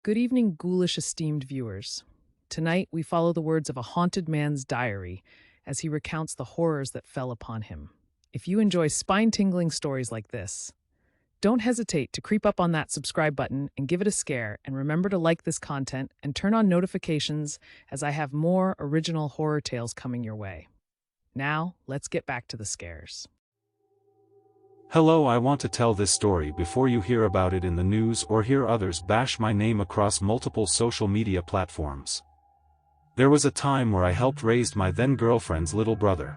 Good evening, ghoulish esteemed viewers. Tonight, we follow the words of a haunted man's diary as he recounts the horrors that fell upon him. If you enjoy spine tingling stories like this, don't hesitate to creep up on that subscribe button and give it a scare. And remember to like this content and turn on notifications as I have more original horror tales coming your way. Now, let's get back to the scares. Hello, I want to tell this story before you hear about it in the news or hear others bash my name across multiple social media platforms. There was a time where I helped raise my then-girlfriend's little brother.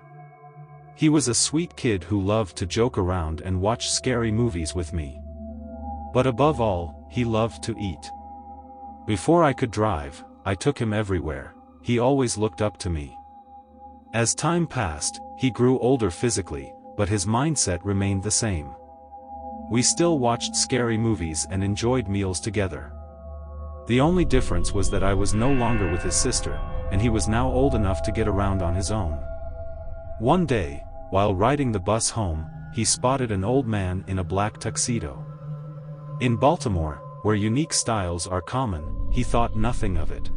He was a sweet kid who loved to joke around and watch scary movies with me. But above all, he loved to eat. Before I could drive, I took him everywhere. He always looked up to me. As time passed, he grew older physically, but his mindset remained the same. We still watched scary movies and enjoyed meals together. The only difference was that I was no longer with his sister, and he was now old enough to get around on his own. One day, while riding the bus home, he spotted an old man in a black tuxedo. In Baltimore, where unique styles are common, he thought nothing of it.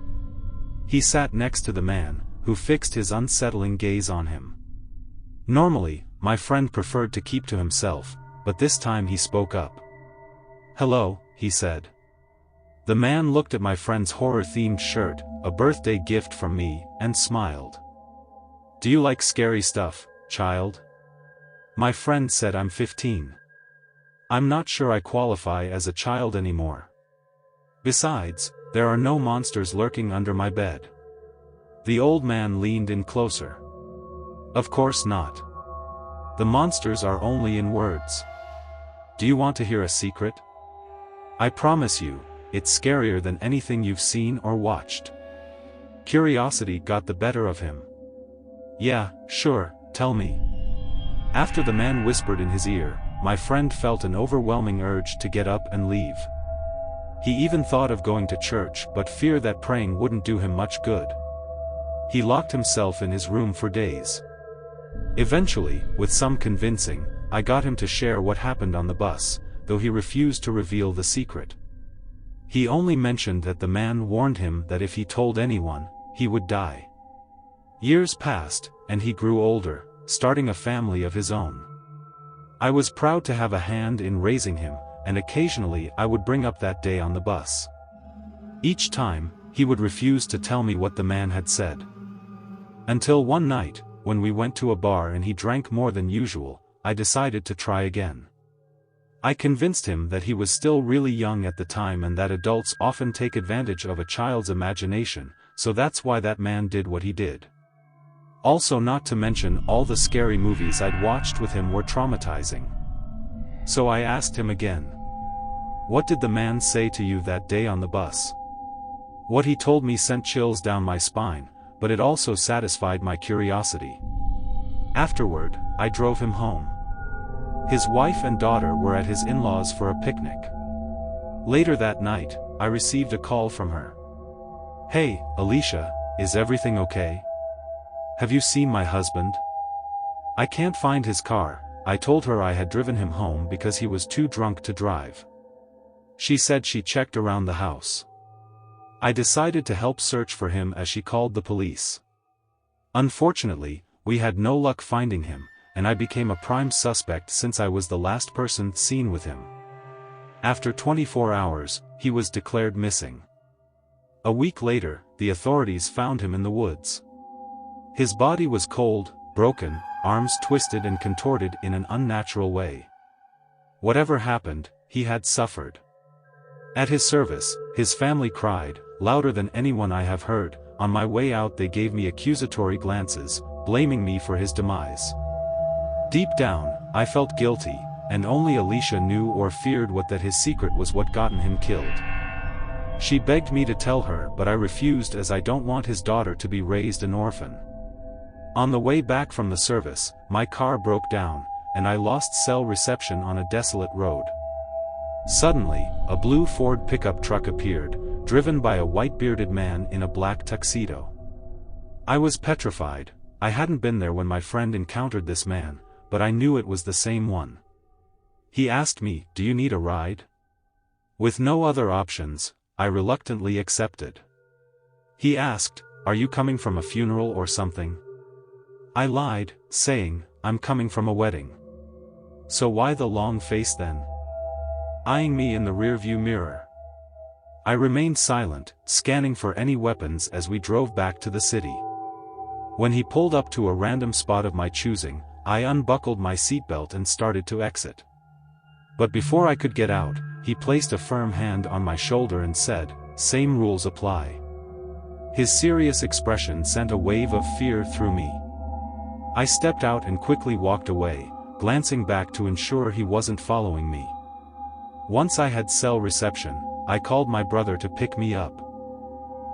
He sat next to the man, who fixed his unsettling gaze on him. Normally, my friend preferred to keep to himself, but this time he spoke up. "Hello," he said. The man looked at my friend's horror-themed shirt, a birthday gift from me, and smiled. "Do you like scary stuff, child?" My friend said, "I'm 15. I'm not sure I qualify as a child anymore. Besides, there are no monsters lurking under my bed." The old man leaned in closer. "Of course not. The monsters are only in words. Do you want to hear a secret? I promise you, it's scarier than anything you've seen or watched." Curiosity got the better of him. "Yeah, sure, tell me." After the man whispered in his ear, my friend felt an overwhelming urge to get up and leave. He even thought of going to church but feared that praying wouldn't do him much good. He locked himself in his room for days. Eventually, with some convincing, I got him to share what happened on the bus, though he refused to reveal the secret. He only mentioned that the man warned him that if he told anyone, he would die. Years passed, and he grew older, starting a family of his own. I was proud to have a hand in raising him, and occasionally I would bring up that day on the bus. Each time, he would refuse to tell me what the man had said. Until one night, when we went to a bar and he drank more than usual, I decided to try again. I convinced him that he was still really young at the time and that adults often take advantage of a child's imagination, so that's why that man did what he did. Also, not to mention all the scary movies I'd watched with him were traumatizing. So I asked him again. "What did the man say to you that day on the bus?" What he told me sent chills down my spine, but it also satisfied my curiosity. Afterward, I drove him home. His wife and daughter were at his in-laws for a picnic. Later that night, I received a call from her. "Hey, Alicia, is everything okay? Have you seen my husband? I can't find his car." I told her I had driven him home because he was too drunk to drive. She said she checked around the house. I decided to help search for him as she called the police. Unfortunately, we had no luck finding him, and I became a prime suspect since I was the last person seen with him. After 24 hours, he was declared missing. A week later, the authorities found him in the woods. His body was cold, broken, arms twisted and contorted in an unnatural way. Whatever happened, he had suffered. At his service, his family cried, louder than anyone I have heard. On my way out they gave me accusatory glances, blaming me for his demise. Deep down, I felt guilty, and only Alicia knew or feared that his secret was what gotten him killed. She begged me to tell her, but I refused as I don't want his daughter to be raised an orphan. On the way back from the service, my car broke down, and I lost cell reception on a desolate road. Suddenly, a blue Ford pickup truck appeared, driven by a white-bearded man in a black tuxedo. I was petrified. I hadn't been there when my friend encountered this man, but I knew it was the same one. He asked me, "Do you need a ride?" With no other options, I reluctantly accepted. He asked, "Are you coming from a funeral or something?" I lied, saying, "I'm coming from a wedding." "So why the long face then?" Eyeing me in the rearview mirror. I remained silent, scanning for any weapons as we drove back to the city. When he pulled up to a random spot of my choosing, I unbuckled my seatbelt and started to exit. But before I could get out, he placed a firm hand on my shoulder and said, "Same rules apply." His serious expression sent a wave of fear through me. I stepped out and quickly walked away, glancing back to ensure he wasn't following me. Once I had cell reception, I called my brother to pick me up.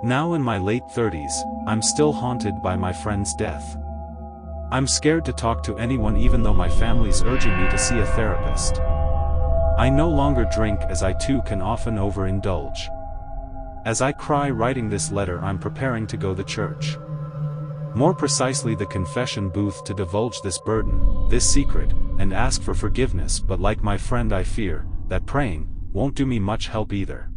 Now in my late 30s, I'm still haunted by my friend's death. I'm scared to talk to anyone even though my family's urging me to see a therapist. I no longer drink as I too can often overindulge. As I cry writing this letter, I'm preparing to go to church. More precisely the confession booth, to divulge this burden, this secret, and ask for forgiveness, but like my friend I fear that praying won't do me much help either.